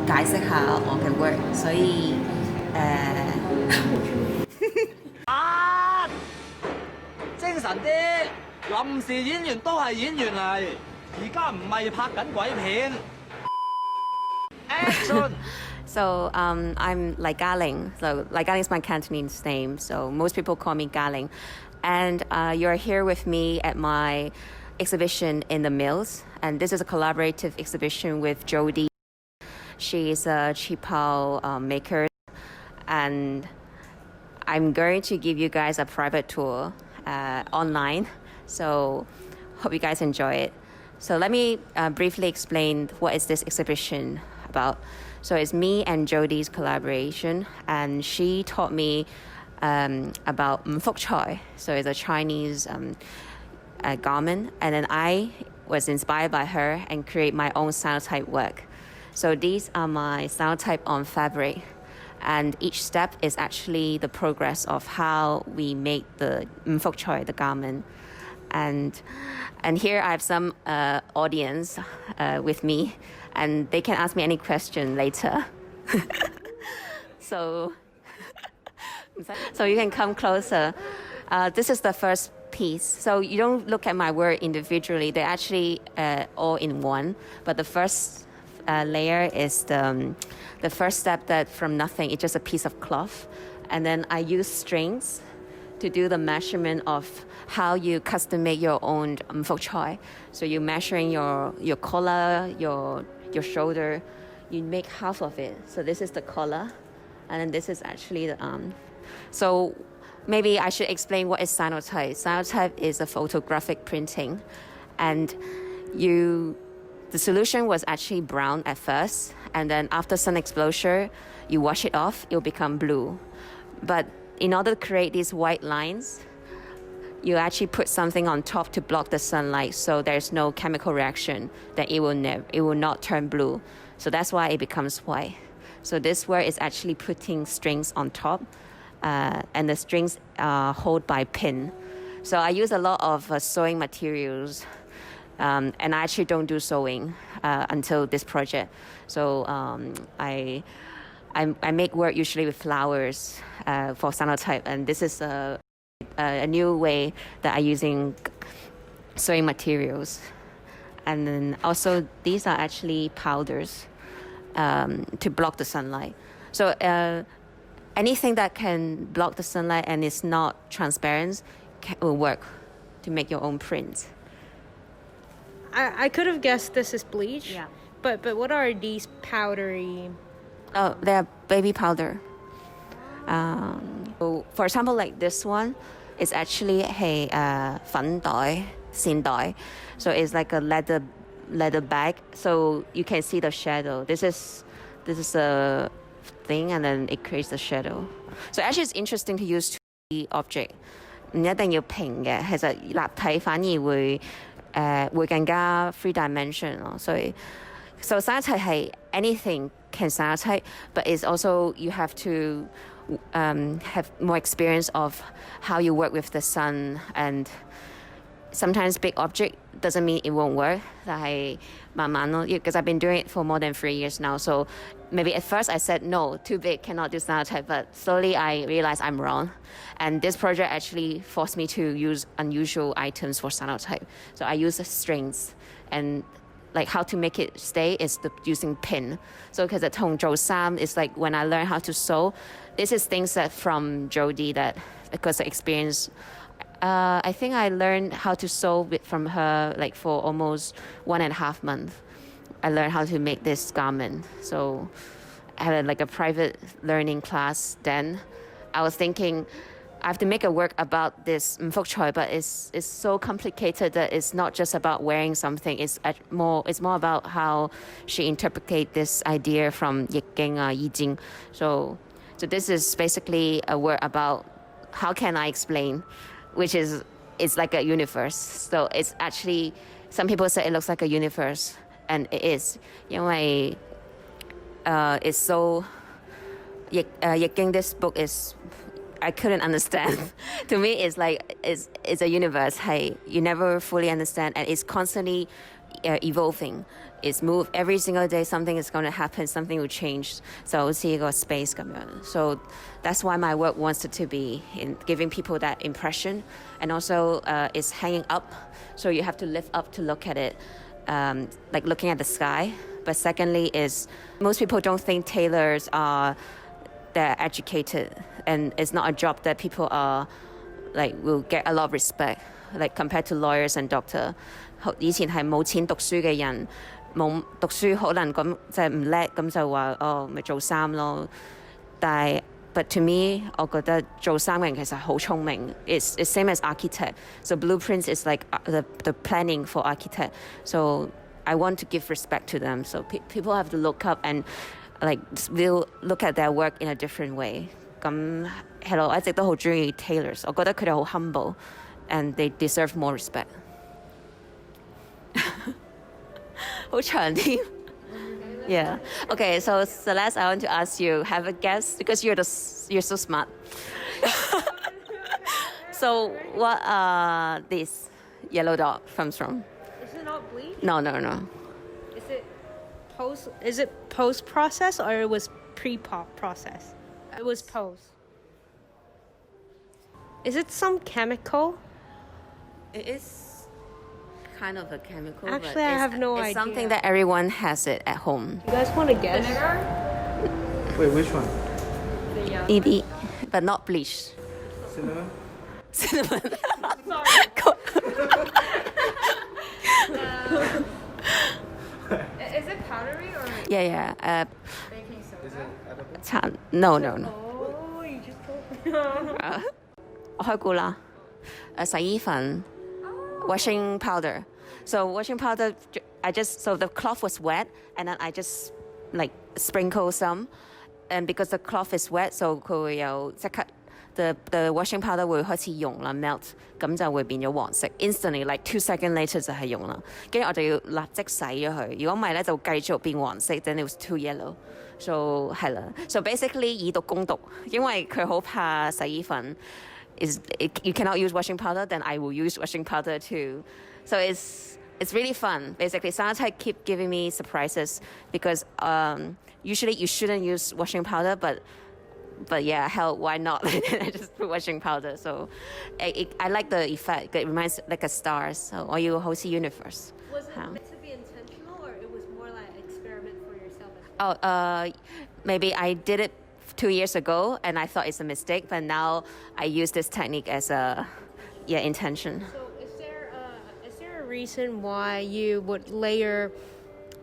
解釋下我嘅 work，所以啊！精神啲，臨時演員都係演員嚟，而家唔係拍緊鬼片。Action! So I'm like Galing. So like Galing is my Cantonese name. So most people call me Galing. And you're here with me at my exhibition in the mills. And this is a collaborative exhibition with Jody. She is a qipao maker. And I'm going to give you guys a private tour online. So hope you guys enjoy it. So let me briefly explain what is this exhibition about. So it's me and Jody's collaboration, and she taught me about Mfuk Choi. So it's a Chinese garment, and then I was inspired by her and create my own Cyanotype work. So these are my Cyanotype on fabric, and each step is actually the progress of how we make the Mfuk Choi, the garment. And here I have some audience with me, and they can ask me any question later. so you can come closer. This is the first piece. So you don't look at my work individually. They're actually all in one. But the first layer is the first step that from nothing, it's just a piece of cloth. And then I use strings to do the measurement of how you custom make your own Mfuk Choi. So you're measuring your collar, your shoulder. You make half of it. So this is the collar, and then this is actually the arm. So maybe I should explain what is Cyanotype. Cyanotype is a photographic printing, and the solution was actually brown at first, and then after sun exposure, you wash it off, it'll become blue. But in order to create these white lines, you actually put something on top to block the sunlight, so there's no chemical reaction, that it will not turn blue. So that's why it becomes white. So this work is actually putting strings on top, and the strings are held by pin. So I use a lot of sewing materials, and I actually don't do sewing until this project. So I make work usually with flowers for Cyanotype, and this is a new way that I'm using sewing materials. And then also these are actually powders to block the sunlight. So anything that can block the sunlight and is not transparent will work to make your own print. I could have guessed this is bleach. Yeah. But what are these powdery? Oh, they're baby powder. So for example, like this one is actually a 粉袋, 線袋. So it's like a leather bag. So you can see the shadow. This is a thing, and then it creates the shadow. So actually, it's interesting to use 2D object. 唔一定要平嘅，其實立體反而會更加 three dimension 咯。所以 so Cyanotype 係 anything can Cyanotype, but it's also you have to have more experience of how you work with the sun, and sometimes big object doesn't mean it won't work. 但係慢慢咯 because I've been doing it for more than 3 years now. So maybe at first I said no, too big, cannot do Cyanotype, but slowly I realized I'm wrong. And this project actually forced me to use unusual items for Cyanotype. So I use strings, and like how to make it stay is using pin. So because at home做衫 is like when I learned how to sew, this is things that from Jody that because I experienced. I think I learned how to sew from her like for almost 1.5 months. I learned how to make this garment. So I had like a private learning class then. I was thinking I have to make a work about this Mfuk Choi, but it's so complicated that it's not just about wearing something. It's more about how she interpreted this idea from Yikeng Yijing. So this is basically a work about how can I explain, which is it's like a universe. So it's actually some people say it looks like a universe, and it is. 因為 it's so Yikeng, this book is. I couldn't understand. To me, it's like it's a universe. Hey, you never fully understand, and it's constantly evolving. is move every single day. Something is going to happen. Something will change. So 好似個 space 咁樣. So that's why my work wants it to be in giving people that impression, and also it's hanging up. So you have to lift up to look at it, like looking at the sky. But secondly is most people don't think tailors are they're educated, and it's not a job that people are like will get a lot of respect, like compared to lawyers and doctor. 以前係冇錢讀書嘅人，冇讀書可能咁就係唔叻，咁就話哦咪做衫咯。但係 but to me， 我覺得做衫嘅人其實好聰明。It's same as architect. So blueprints is like the planning for architect. So I want to give respect to them. So people have to look up and like will look at their work in a different way. 咁係咯，我一直都好中意 tailors。我覺得佢哋好 humble and they deserve more respect. 好長添。Yeah. Okay, so Celeste, I want to ask you, have a guess because you're so smart. So what this yellow dot comes from? Is it not bleach? No. Is it post process or it was pre-pop process? It was post. Is it some chemical? It is kind of a chemical. Actually, but I have no it's idea. something that everyone has it at home. You guys want to guess? Wait, which one? Maybe, but not bleach. Cinnamon? Cinnamon. Is it powdery or Yeah. baking soda? Is it edible? No. Oh, you just told me. 我開估啦。洗衣粉 washing powder. So washing powder, so the cloth was wet, and then I just like sprinkle some, and because the cloth is wet, so 佢會有即刻 the washing powder 會開始溶啦 melt， 咁就會變咗黃色 instantly like 2 seconds later 就係溶啦，跟住我就要立即洗咗佢，如果唔係咧就繼續變黃色 then it was too yellow。So 係啦 ，so basically 以毒攻毒，因為佢好怕洗衣粉。You cannot use washing powder, then I will use washing powder too. So it's really fun. Basically, Cyanotype keep giving me surprises because usually you shouldn't use washing powder, but yeah, hell, why not? I just put washing powder. So I like the effect. It reminds like a stars, or you whole universe. Was it meant to be intentional or it was more like an experiment for yourself? Maybe I did it 2 years ago and I thought it's a mistake, but now I use this technique as a intention. So is there a reason why you would layer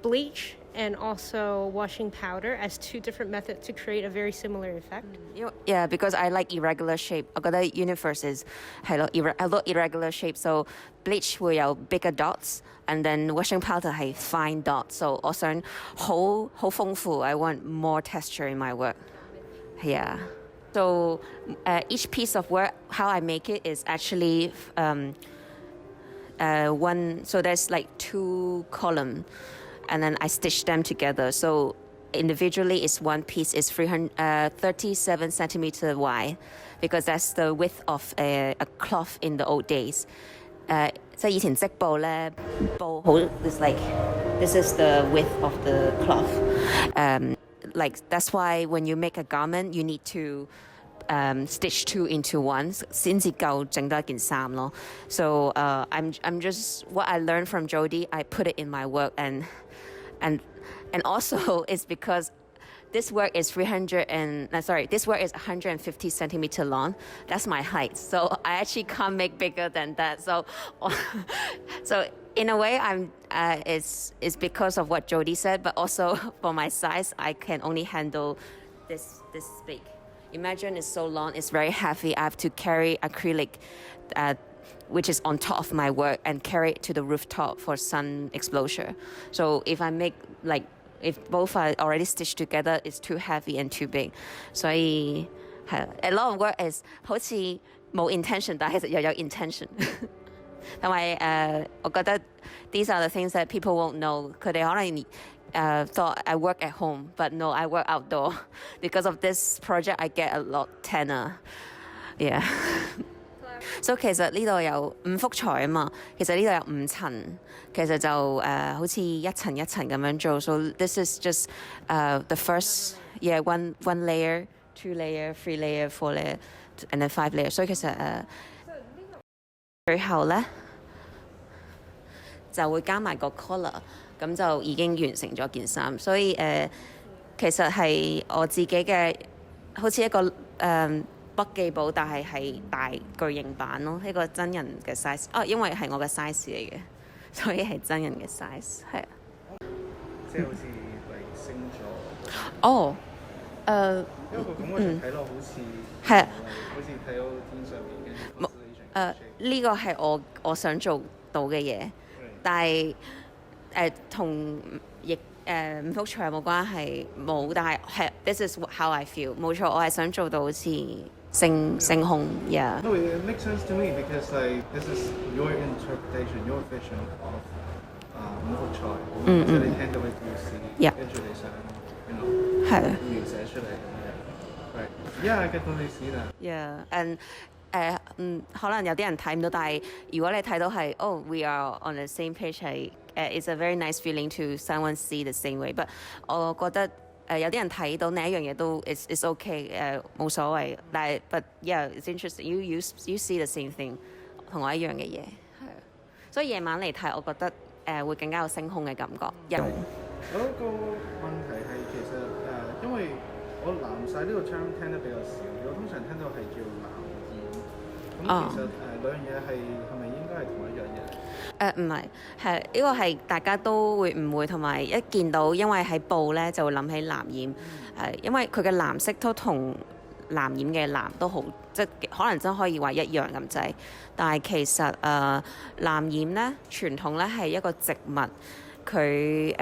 bleach and also washing powder as 2 different methods to create a very similar effect? Yeah, because I like irregular shape. 我覺得 universe is 係咯 I love irregular shape. So bleach 會有 bigger dots, and then washing powder 係 fine dots. So 我想好豐富. I want more texture in my work. Yeah. So each piece of work, how I make it is actually one. So there's like 2 columns, and then I stitch them together. So individually, it's one piece is 37 centimeter wide, because that's the width of a cloth in the old days. 即係以前織布咧，布好 it's like this is the width of the cloth. Like that's why when you make a garment, you need to stitch 2 into 1 先至夠整到一件衫咯。So I'm just what I learned from Jody, I put it in my work, and also it's because this work is 150 centimeter long. That's my height. So I actually can't make bigger than that. So in a way, it's because of what Jody said, but also for my size, I can only handle this big. Imagine it's so long, it's very heavy. I have to carry acrylic, which is on top of my work, and carry it to the rooftop for sun exposure. So if I make if both are already stitched together, it's too heavy and too big. So a lot of work is 好似冇 intention， 但係其實又有 intention。同埋我覺得 these are the things that people won't know. 佢哋可能thought I work at home, but no, I work outdoor. Because of this project, I get a lot tanner. Yeah. 所以其實呢度有5幅彩啊嘛，其實呢度有5層，其實就好似一層一層咁樣做。So this is just the first one layer, 2 layer, 3 layer, 4 layer, and then 5 layer。所以其實最後咧就會加埋個 collar， 咁就已經完成咗件衫。所以其實係我自己嘅好似一個筆記簿，但係大巨型版咯，一個真人嘅 size。因為係我嘅 size 嚟嘅，所以係真人嘅 size 係啊。即係好似嚟星座。哦，因為個感覺睇落好似係啊，好似睇到天上面嘅呢個係我想做到嘅嘢，但係同亦5幅彩有冇關係？冇，但係 this is how I feel。冇錯，我係想做到好似星空 ，yeah。No, it makes sense to me because like this is your interpretation, your vision of 5幅彩，即係你聽到嘅故事，跟住你想係描寫出嚟。Right, yeah, I get totally see that. Yeah, and 可能有啲人睇唔到，但係如果你睇到係we are on the same page 係it's a very nice feeling to someone see the same way。But 我覺得有啲人睇到另一樣嘢都 it's okay 冇所謂，但係 but yeah it's interesting you see the same thing 同我一樣嘅嘢係啊，所以夜晚嚟睇我覺得會更加有星空嘅感覺。我有一個問題係其實因為我藍曬呢個 term 聽得比較少，我通常聽到係叫藍染，咁其實兩樣嘢係咪應該係同一樣嘢？唔係，係呢個係大家都會誤會，同埋一見到因為喺布咧就會諗起藍染，因為佢嘅藍色都同藍染嘅藍都好，即係可能真可以話一樣咁滯。但係其實藍染咧傳統咧係一個植物，佢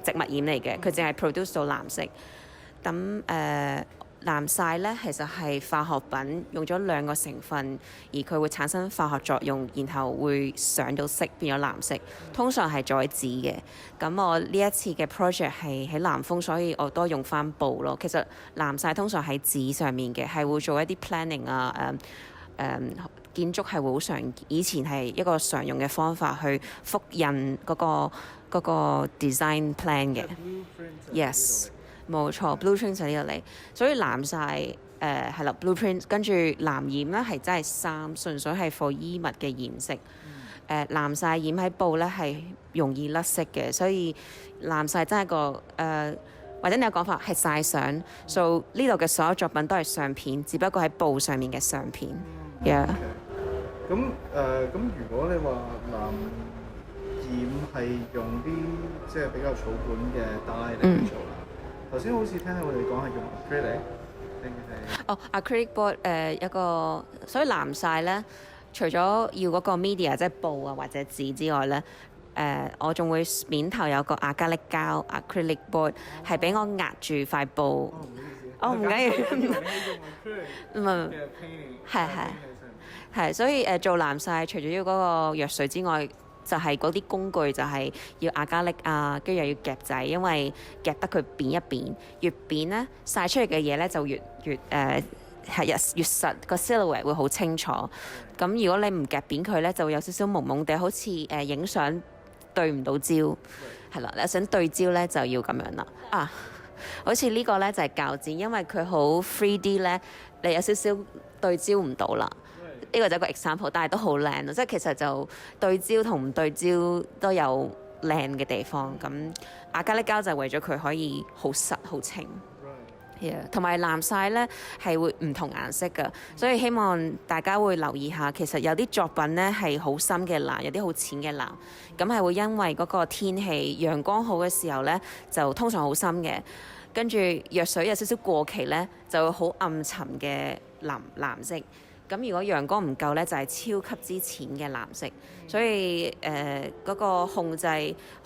植物染嚟嘅，佢淨係 produce 到藍色。咁藍曬咧其實係化學品，用咗2個成分，而佢會產生化學作用，然後會上到色變咗藍色。通常係做喺紙嘅。咁我呢一次嘅 project 係喺南豐，所以我都用翻布咯。其實藍曬通常喺紙上面嘅，係會做一啲 planning 建築係會好常，以前係一個常用嘅方法去複印嗰個 design plan 嘅。Yes。冇錯 ，blueprint 就呢個嚟，所以藍曬係啦 blueprint， 跟住藍染咧係真係衫，純粹係 for 衣物嘅顏色。藍曬染喺布咧係容易甩色嘅，所以藍曬真係個或者你有講法係曬相，所以呢度嘅所有作品都係相片，只不過喺布上面嘅相片。Yeah。咁如果你話藍染係用啲即係比較草本嘅 dye 嚟做啦。頭先好似聽到我哋講係用 acrylic， 定係acrylic board 一個，所以藍曬咧，除咗要嗰個 media 即係布啊或者紙之外咧，我仲會面頭有個亞加力膠 acrylic board， 係俾我壓住塊布。唔緊要，唔係係，所以做藍曬除咗要嗰個藥水之外，就係嗰啲工具就係要亞加力啊，跟住又要夾仔，因為夾得佢扁一扁，越扁咧曬出嚟嘅嘢咧就越實，個 silhouette 會好清楚。咁如果你唔夾扁佢咧，就會有少少朦朦地，好似影相對唔到焦，係啦。你想對焦咧就要咁樣啦。好似呢個咧就係鉸剪，因為佢好 3D 咧，你有少少對焦唔到啦。呢個就係一個 example， 但係都好靚咯，即係其實就對焦同唔對焦都有靚嘅地方。咁亞加力膠就係為咗佢可以好實好清，同埋藍曬咧係會唔同顏色㗎，所以希望大家會留意下。其實有啲作品咧係好深嘅藍，有啲好淺嘅藍，咁係會因為嗰個天氣陽光好嘅時候咧，就通常好深嘅，跟住藥水有少少過期咧，就會好暗沉嘅藍色。咁如果陽光唔夠咧，就係超級之淺嘅藍色。所以嗰個控制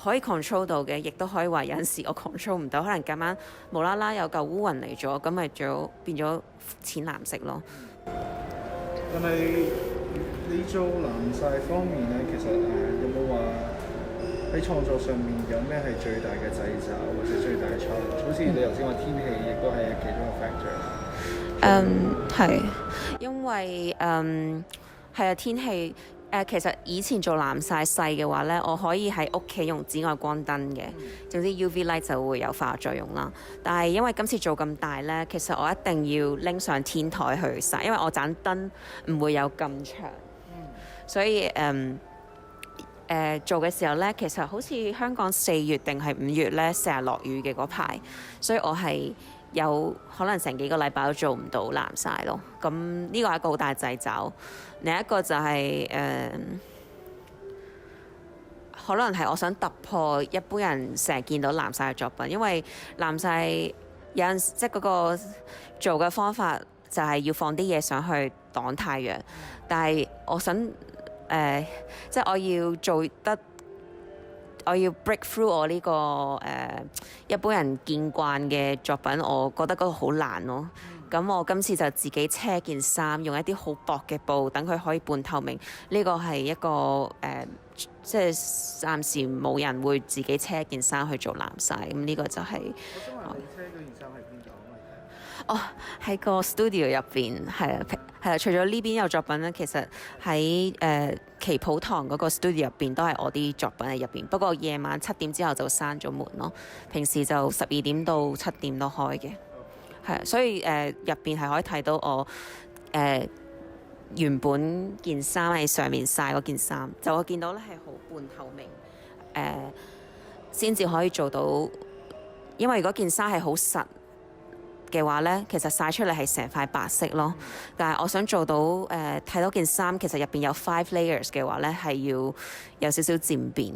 可以 control 到嘅，亦都可以話有陣時我 control 唔到，可能咁啱無啦啦有嚿烏雲嚟咗，咁咪變咗淺藍色咯。但係你做藍曬方面咧，其實有冇話喺創作上面有咩係最大嘅掣肘或者最大嘅 challenge？ 好似你頭先話天氣亦都係其中一個 factor。係，因為係啊，天氣其實以前做藍曬細嘅話咧，我可以喺屋企用紫外光燈嘅，總之 UV light 就會有化學作用啦。但係因為今次做咁大咧，其實我一定要拎上天台去曬，因為我盞燈唔會有咁長，所以做嘅時候咧，其實好似香港4月定係5月咧，成日落雨嘅嗰排，所以我係有可能成幾個禮拜都做唔到藍曬咯。咁呢個係一個好大掣肘。另一個就係可能係我想突破一般人成日見到藍曬嘅作品，因為藍曬有陣時即係嗰個做嘅方法就係要放啲嘢上去擋太陽，但係我想即係我要做得，我要 break through 我呢個一般人見慣嘅作品，我覺得嗰個好難咯。咁我今次就自己車件衫，用一啲好薄嘅布，等佢可以半透明。呢個係一個即係暫時冇人會自己車件衫去做藍曬。咁呢個就係、我想問你車嗰件衫喺邊度？哦，喺個 studio 入邊，係啊，除咗呢邊有作品咧，其實喺旗袍堂嗰個 studio 入邊都係我啲作品喺入邊。不過夜晚7點之後就閂咗門咯，平時就12點到7點都開嘅。係，所以入邊係可以睇到我原本件衫喺上面曬嗰件衫，就我見到咧係好半透明，先至可以做到。因為如果件衫係好實嘅話咧，其實曬出嚟係成塊白色咯。但係我想做到睇到件衫其實入邊有5 layers 嘅話咧，係要有少少漸變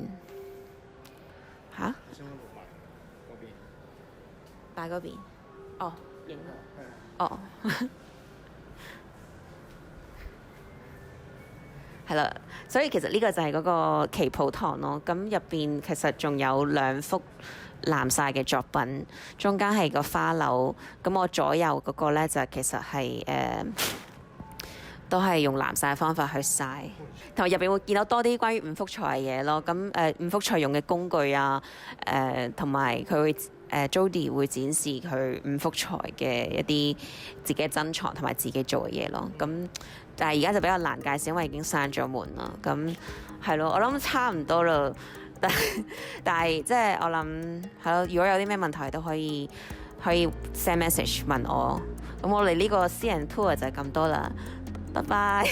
嚇。擺嗰邊？哦。影哦，係啦，所以其實呢個就係嗰個旗袍堂咯。咁入邊其實仲有2幅藍曬嘅作品，中間係個花柳。咁我左右嗰個咧就其實係都係用藍曬嘅方法去曬，同埋入邊會見到多啲關於五福財嘅嘢咯。咁五福財用嘅工具啊，同埋佢會。Jody 會展示佢五福財嘅一啲自己嘅珍藏同埋自己做嘅嘢咯。咁但係而家就比較難介紹，因為已經閂咗門啦。咁係咯，我諗差唔多啦。但係即係我諗係咯，如果有啲咩問題都可以 send message 問我。咁我哋呢個私人 tour 就係咁多啦。拜拜。